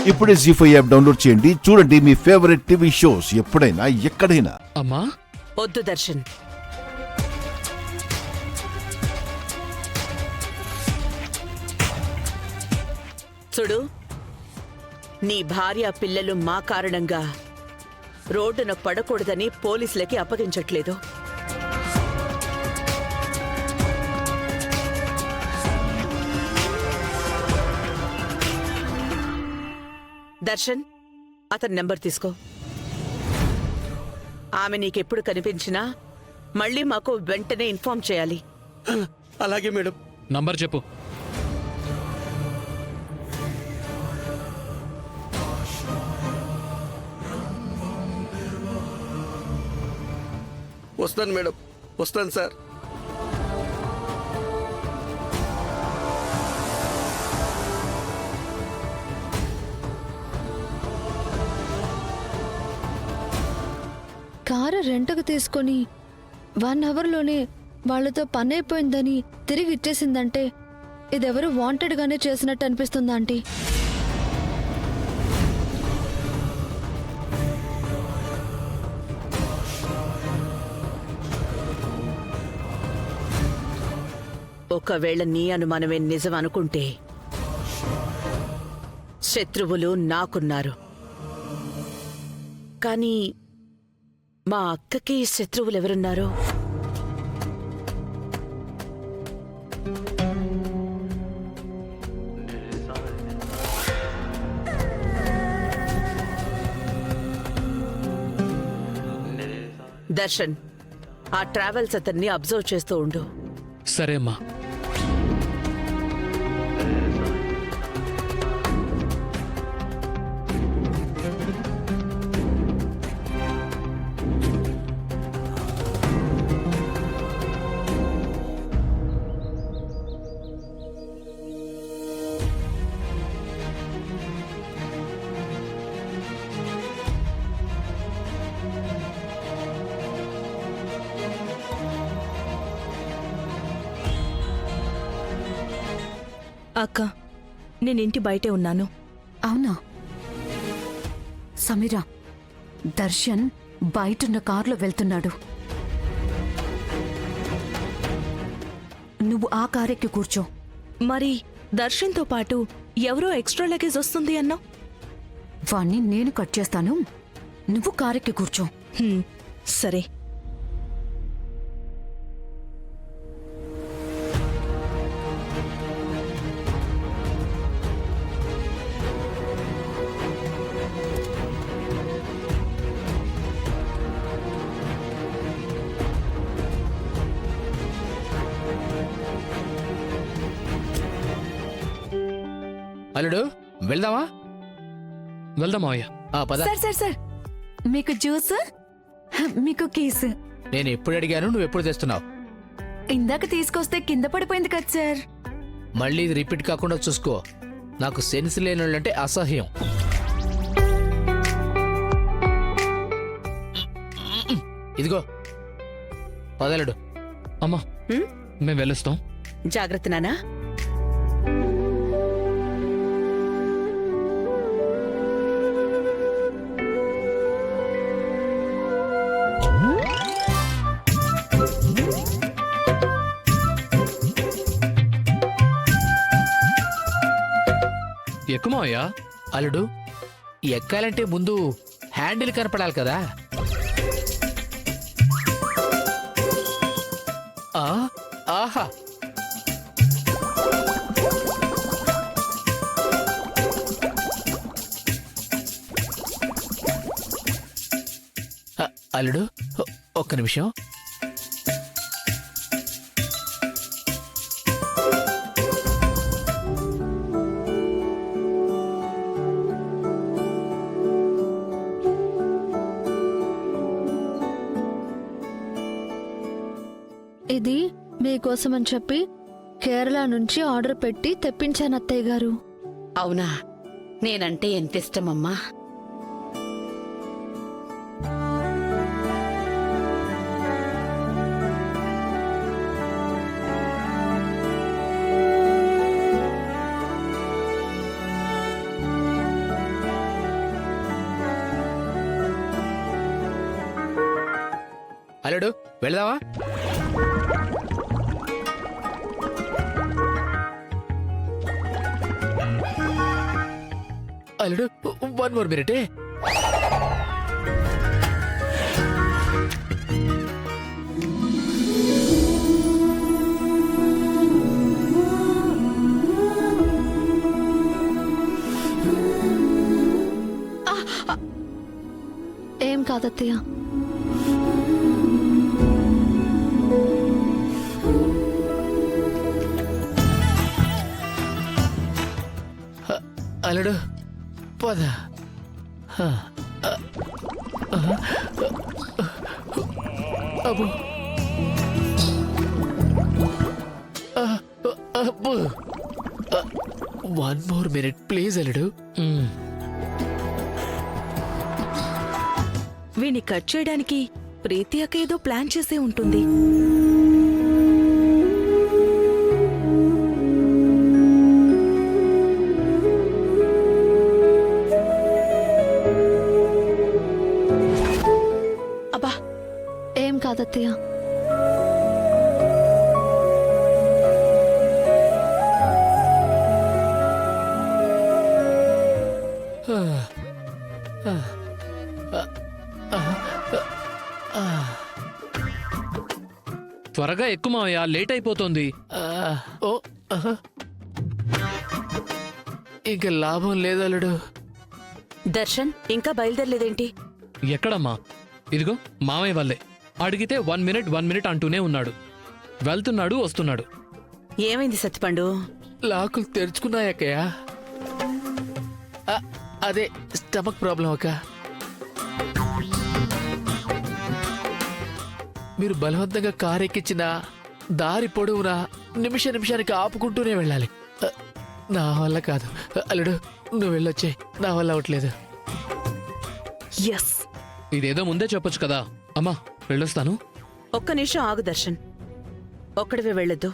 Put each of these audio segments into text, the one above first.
ఇప్పుడే జీ5 app download చేయండి. చూడండి మీ ఫేవరెట్ టీవీ షోస్ ఎప్పుడైనా ఎక్కడైనా. అమ్మా వద్దు దర్శన్, చూడు, నీ భార్య పిల్లలు మా కారణంగా రోడ్డున పడకూడదని పోలీసులకి అప్పగించట్లేదు. దర్శన్, అతని నెంబర్ తీసుకో. ఆమె నీకెప్పుడు కనిపించినా మళ్ళీ మాకు వెంటనే ఇన్ఫార్మ్ చేయాలి. అలాగే మేడం. నంబర్ చెప్పు. వస్తాను మేడం, వస్తాను సార్. కారు రెంట్కు తీసుకొని 1 అవర్లోనే వాళ్లతో పని అయిపోయిందని తిరిగి ఇచ్చేసిందంటే ఇదెవరు వాంటెడ్గానే చేసినట్టు అనిపిస్తుందా ఆంటీ? ఒకవేళ నీ అనుమానమే నిజం అనుకుంటే శత్రువులు నాకున్నారు, కానీ మా అక్కకి శత్రువులెవరున్నారో? దర్శన్, ఆ ట్రావెల్స్ అతన్ని అబ్జర్వ్ చేస్తూ ఉండు. సరే అమ్మా. అక్క, నేనింటి బయటే ఉన్నాను. అవునా సమీరా, దర్శన్ బయటున్న కారులో వెళ్తున్నాడు. నువ్వు ఆ కారెక్కి కూర్చో. మరి దర్శన్తో పాటు ఎవరో ఎక్స్ట్రా లగేజ్ వస్తుంది అన్నావు? వాణ్ణి నేను కట్ చేస్తాను, నువ్వు కారెక్కి కూర్చో. సరే. అల్లుడు వెళ్దామా? వెళ్దాం మావయ్య. పద. సార్ సార్ సార్, మీకు జ్యూస్, మీకు కేసు. నేను ఎప్పుడు అడిగాను, నువ్వు ఎప్పుడు తెస్తున్నావు? ఇందాక తీసుకొస్తే కింద పడిపోయింది కదా సార్. మళ్ళీ ఇది రిపీట్ కాకుండా చూసుకో. నాకు సెన్స్ లేని వాళ్ళంటే అసహ్యం. ఇదిగో పదలుడు. అమ్మా మేము వెళ్ళొస్తాం. జాగ్రత్త నానా. ఎక్కువ మావయ్య. అల్లుడు, ఎక్కాలంటే ముందు హ్యాండిల్ కనపడాలి కదా. ఆహా, అల్లుడు ఒక్క నిమిషం. ఇది మీకోసమని చెప్పి కేరళ నుంచి ఆర్డర్ పెట్టి తెప్పించాను అత్తయ్య గారు. అవునా? నేనంటే ఎంత ఇష్టమమ్మా. అల్లుడు వెళదామా? అల్లుడు 1 more minute. ఏం కాదత్తయ్య. అల్లుడు పద. అబ్బో అబ్బో 1 more minute ప్లీజ్ అల్లుడు. వీణ్ణి కట్ చేయడానికి ప్రీతి అక్క ఏదో ప్లాన్ చేసే ఉంటుంది. అబ్బా ఏం కాదత్తయ్య. త్వరగా ఎక్కువ మావయ్య, లేట్ అయిపోతుంది. ఓ ఇంకా లాభం లేదు అల్లుడు. దర్శన్ ఇంకా బయలుదేరలేదేంటి? ఎక్కడమ్మా? ఇదిగో మామయ్య వల్లే. అడిగితే 1 minute అంటూనే ఉన్నాడు. వెళ్తున్నాడు వస్తున్నాడు. ఏమైంది సత్తిపండు? లాకులు తెరుచుకున్నాయక్కయ్యా. అదే స్టమక్ ప్రాబ్లం అక్క. మీరు బలవంతంగా కారు ఎక్కించిన దారి పొడవునా నిమిషానికి ఆపుకుంటూనే వెళ్ళాలి. నా వల్ల కాదు అల్లుడు, నువ్వు వెళ్ళొచ్చే. నా వల్ల అవట్లేదు. ఎస్, ఇదేదో ముందే చెప్పొచ్చు కదా. అమ్మా వెళ్ళొస్తాను. ఒక్క నిమిషం ఆగు దర్శన్. ఒక్కడివే వెళ్ళొద్దు.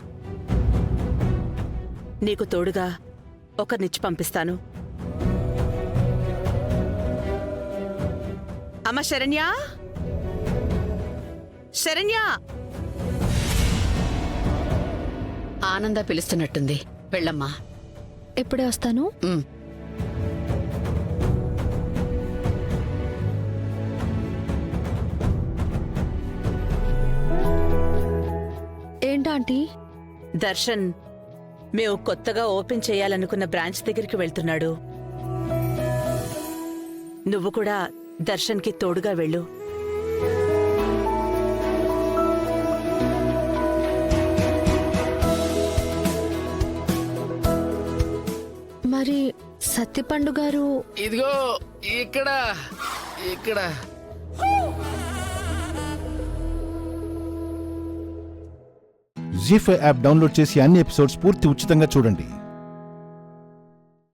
నీకు తోడుగా ఒకరినిచ్చి పంపిస్తాను. అమ్మ శరణ్య, శరణ్య. ఆనంద పిలుస్తున్నట్టుంది, వెళ్ళమ్మా. ఇప్పుడే వస్తాను. ఏంటాంటీ? దర్శన్ మేము కొత్తగా ఓపెన్ చేయాలనుకున్న బ్రాంచ్ దగ్గరికి వెళ్తున్నాడు. నువ్వు కూడా దర్శన్కి తోడుగా వెళ్ళు. మరి సత్తిపండు గారు? ఇదిగో ఇక్కడ ఇక్కడ. జీ5 యాప్ డౌన్లోడ్ చేసి అన్ని ఎపిసోడ్స్ పూర్తి ఉచితంగా చూడండి.